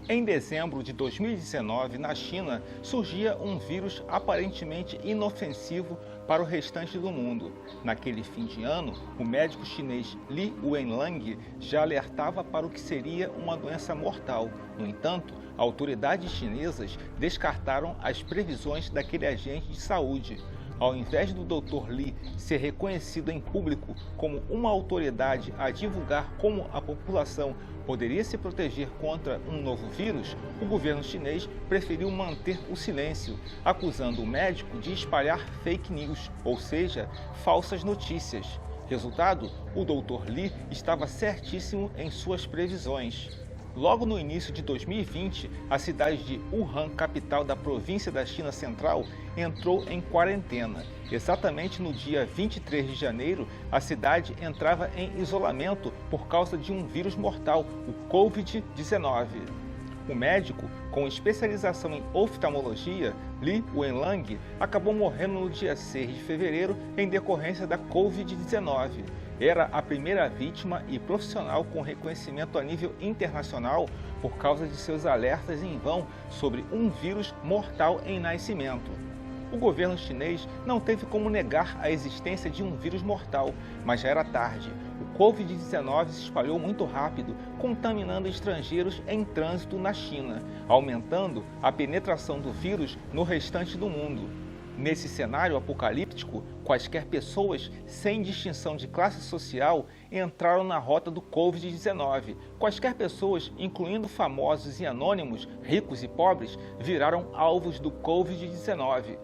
Em dezembro de 2019, na China, surgia um vírus aparentemente inofensivo para o restante do mundo. Naquele fim de ano, o médico chinês Li Wenlang já alertava para o que seria uma doença mortal. No entanto, autoridades chinesas descartaram as previsões daquele agente de saúde. Ao invés do Dr. Li ser reconhecido em público como uma autoridade a divulgar como a população poderia se proteger contra um novo vírus, o governo chinês preferiu manter o silêncio, acusando o médico de espalhar fake news, ou seja, falsas notícias. Resultado, o Dr. Li estava certíssimo em suas previsões. Logo no início de 2020, a cidade de Wuhan, capital da província da China Central, entrou em quarentena. Exatamente no dia 23 de janeiro, a cidade entrava em isolamento por causa de um vírus mortal, o Covid-19. O médico, com especialização em oftalmologia, Li Wenlang, acabou morrendo no dia 6 de fevereiro em decorrência da Covid-19. Era a primeira vítima e profissional com reconhecimento a nível internacional por causa de seus alertas em vão sobre um vírus mortal em nascimento. O governo chinês não teve como negar a existência de um vírus mortal, mas já era tarde. O Covid-19 se espalhou muito rápido, contaminando estrangeiros em trânsito na China, aumentando a penetração do vírus no restante do mundo. Nesse cenário apocalíptico, quaisquer pessoas, sem distinção de classe social, entraram na rota do Covid-19. Quaisquer pessoas, incluindo famosos e anônimos, ricos e pobres, viraram alvos do Covid-19.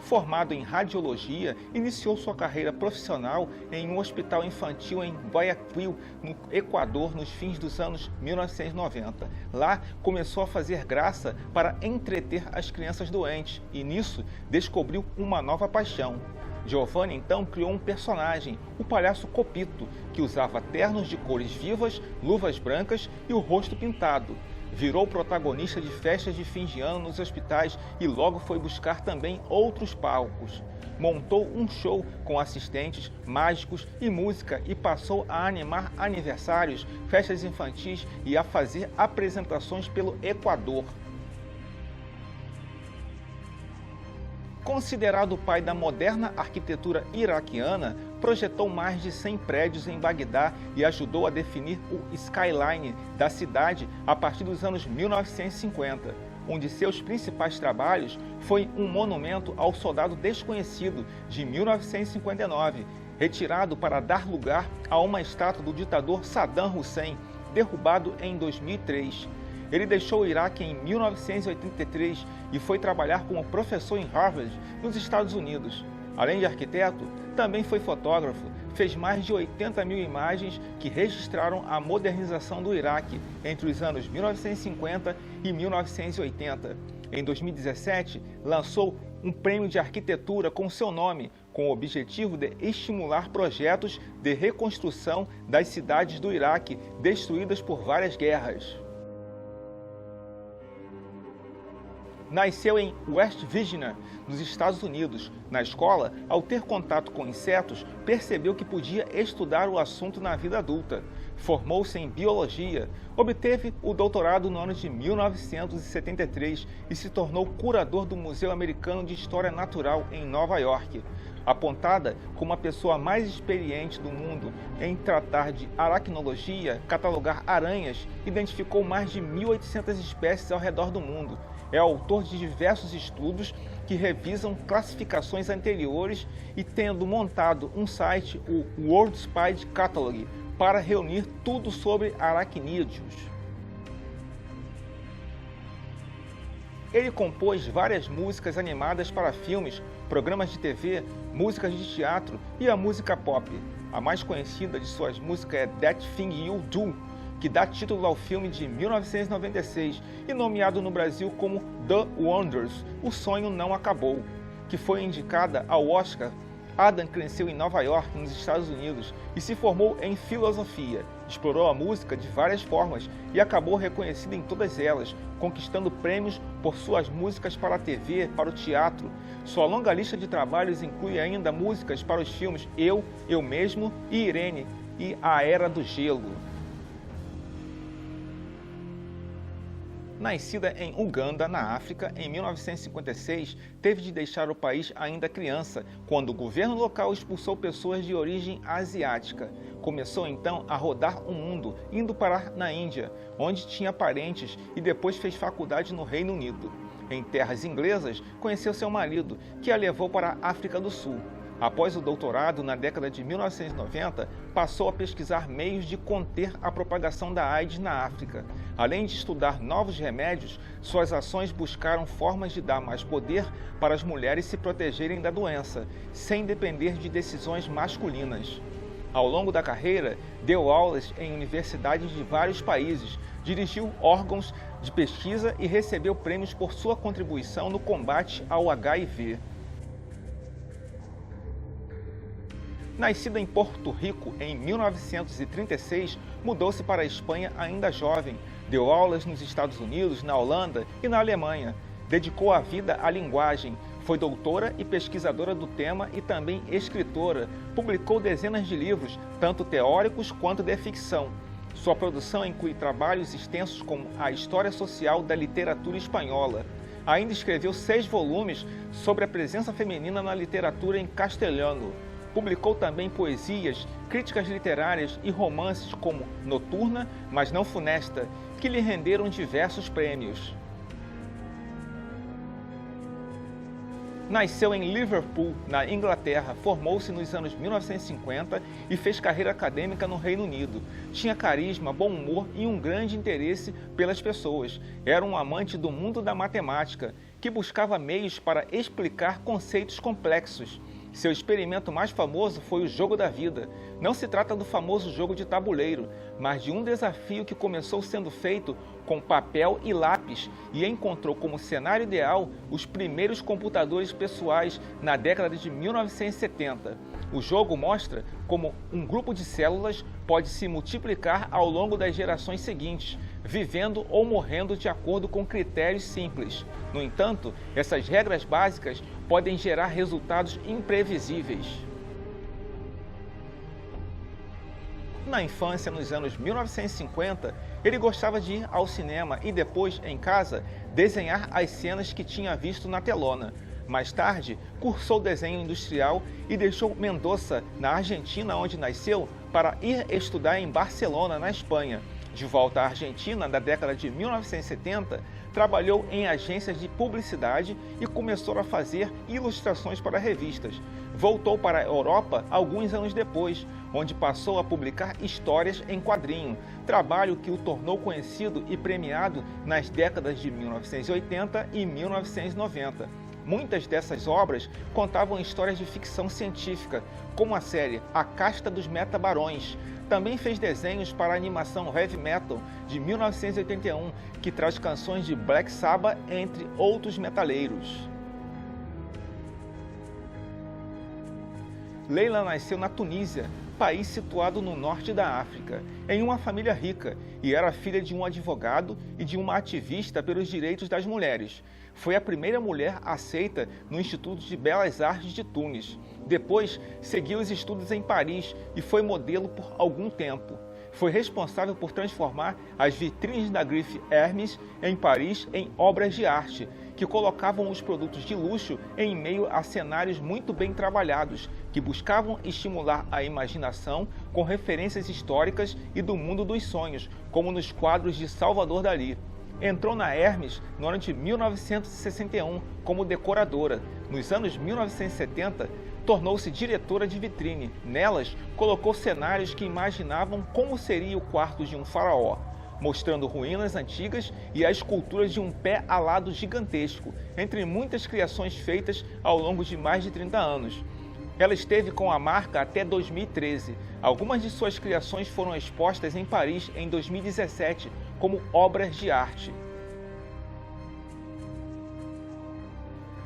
Formado em radiologia, iniciou sua carreira profissional em um hospital infantil em Guayaquil, no Equador, nos fins dos anos 1990. Lá, começou a fazer graça para entreter as crianças doentes e, nisso, descobriu uma nova paixão. Giovanni então criou um personagem, o palhaço Copito, que usava ternos de cores vivas, luvas brancas e o rosto pintado. Virou protagonista de festas de fim de ano nos hospitais e logo foi buscar também outros palcos. Montou um show com assistentes, mágicos e música e passou a animar aniversários, festas infantis e a fazer apresentações pelo Equador. Considerado o pai da moderna arquitetura iraquiana, projetou mais de 100 prédios em Bagdá e ajudou a definir o skyline da cidade a partir dos anos 1950. Um de seus principais trabalhos foi um monumento ao soldado desconhecido, de 1959, retirado para dar lugar a uma estátua do ditador Saddam Hussein, derrubado em 2003. Ele deixou o Iraque em 1983 e foi trabalhar como professor em Harvard, nos Estados Unidos. Além de arquiteto, também foi fotógrafo, fez mais de 80 mil imagens que registraram a modernização do Iraque entre os anos 1950 e 1980. Em 2017, lançou um prêmio de arquitetura com seu nome, com o objetivo de estimular projetos de reconstrução das cidades do Iraque destruídas por várias guerras. Nasceu em West Virginia, nos Estados Unidos. Na escola, ao ter contato com insetos, percebeu que podia estudar o assunto na vida adulta. Formou-se em biologia, obteve o doutorado no ano de 1973 e se tornou curador do Museu Americano de História Natural em Nova York. Apontada como a pessoa mais experiente do mundo em tratar de aracnologia, catalogar aranhas, identificou mais de 1.800 espécies ao redor do mundo. É autor de diversos estudos que revisam classificações anteriores e tendo montado um site, o World Spide Catalog, para reunir tudo sobre aracnídeos. Ele compôs várias músicas animadas para filmes, programas de TV, músicas de teatro e a música pop. A mais conhecida de suas músicas é That Thing You Do, que dá título ao filme de 1996 e nomeado no Brasil como The Wonders, O Sonho Não Acabou, que foi indicada ao Oscar. Adam cresceu em Nova York, nos Estados Unidos, e se formou em filosofia. Explorou a música de várias formas e acabou reconhecido em todas elas, conquistando prêmios por suas músicas para a TV, para o teatro. Sua longa lista de trabalhos inclui ainda músicas para os filmes Eu Mesmo e Irene e A Era do Gelo. Nascida em Uganda, na África, em 1956, teve de deixar o país ainda criança, quando o governo local expulsou pessoas de origem asiática. Começou então a rodar o mundo, indo parar na Índia, onde tinha parentes, e depois fez faculdade no Reino Unido. Em terras inglesas, conheceu seu marido, que a levou para a África do Sul. Após o doutorado, na década de 1990, passou a pesquisar meios de conter a propagação da AIDS na África. Além de estudar novos remédios, suas ações buscaram formas de dar mais poder para as mulheres se protegerem da doença, sem depender de decisões masculinas. Ao longo da carreira, deu aulas em universidades de vários países, dirigiu órgãos de pesquisa e recebeu prêmios por sua contribuição no combate ao HIV. Nascida em Porto Rico em 1936, mudou-se para a Espanha ainda jovem. Deu aulas nos Estados Unidos, na Holanda e na Alemanha. Dedicou a vida à linguagem. Foi doutora e pesquisadora do tema e também escritora. Publicou dezenas de livros, tanto teóricos quanto de ficção. Sua produção inclui trabalhos extensos como a História Social da Literatura Espanhola. Ainda escreveu 6 volumes sobre a presença feminina na literatura em castelhano. Publicou também poesias, críticas literárias e romances como Noturna, mas não Funesta, que lhe renderam diversos prêmios. Nasceu em Liverpool, na Inglaterra, formou-se nos anos 1950 e fez carreira acadêmica no Reino Unido. Tinha carisma, bom humor e um grande interesse pelas pessoas. Era um amante do mundo da matemática, que buscava meios para explicar conceitos complexos. Seu experimento mais famoso foi o jogo da vida. Não se trata do famoso jogo de tabuleiro, mas de um desafio que começou sendo feito com papel e lápis e encontrou como cenário ideal os primeiros computadores pessoais na década de 1970. O jogo mostra como um grupo de células pode se multiplicar ao longo das gerações seguintes, vivendo ou morrendo de acordo com critérios simples. No entanto, essas regras básicas podem gerar resultados imprevisíveis. Na infância, nos anos 1950, ele gostava de ir ao cinema e depois, em casa, desenhar as cenas que tinha visto na telona. Mais tarde, cursou desenho industrial e deixou Mendoza, na Argentina, onde nasceu, para ir estudar em Barcelona, na Espanha. De volta à Argentina, na década de 1970, trabalhou em agências de publicidade e começou a fazer ilustrações para revistas. Voltou para a Europa alguns anos depois, onde passou a publicar histórias em quadrinho, trabalho que o tornou conhecido e premiado nas décadas de 1980 e 1990. Muitas dessas obras contavam histórias de ficção científica, como a série A Casta dos Metabarões. Também fez desenhos para a animação Heavy Metal, de 1981, que traz canções de Black Sabbath, entre outros metaleiros. Leila nasceu na Tunísia, país situado no norte da África, em uma família rica, e era filha de um advogado e de uma ativista pelos direitos das mulheres. Foi a primeira mulher aceita no Instituto de Belas Artes de Tunis. Depois, seguiu os estudos em Paris e foi modelo por algum tempo. Foi responsável por transformar as vitrines da grife Hermès em Paris em obras de arte, que colocavam os produtos de luxo em meio a cenários muito bem trabalhados, que buscavam estimular a imaginação com referências históricas e do mundo dos sonhos, como nos quadros de Salvador Dalí. Entrou na Hermès no ano de 1961 como decoradora. Nos anos 1970, tornou-se diretora de vitrine. Nelas, colocou cenários que imaginavam como seria o quarto de um faraó, mostrando ruínas antigas e a escultura de um pé alado gigantesco, entre muitas criações feitas ao longo de mais de 30 anos. Ela esteve com a marca até 2013. Algumas de suas criações foram expostas em Paris em 2017 como obras de arte.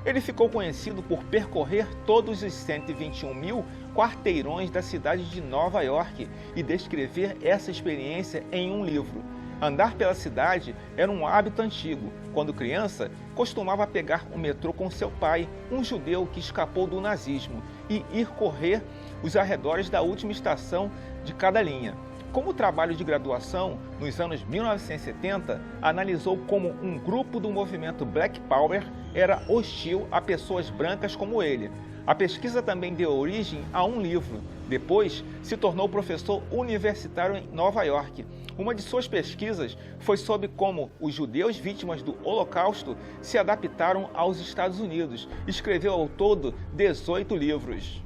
Ele ficou conhecido por percorrer todos os 121 mil quarteirões da cidade de Nova York e descrever essa experiência em um livro. Andar pela cidade era um hábito antigo. Quando criança, costumava pegar o metrô com seu pai, um judeu que escapou do nazismo, e ir correr os arredores da última estação de cada linha. Como trabalho de graduação, nos anos 1970, analisou como um grupo do movimento Black Power era hostil a pessoas brancas como ele. A pesquisa também deu origem a um livro. Depois, se tornou professor universitário em Nova York. Uma de suas pesquisas foi sobre como os judeus vítimas do Holocausto se adaptaram aos Estados Unidos. Escreveu ao todo 18 livros.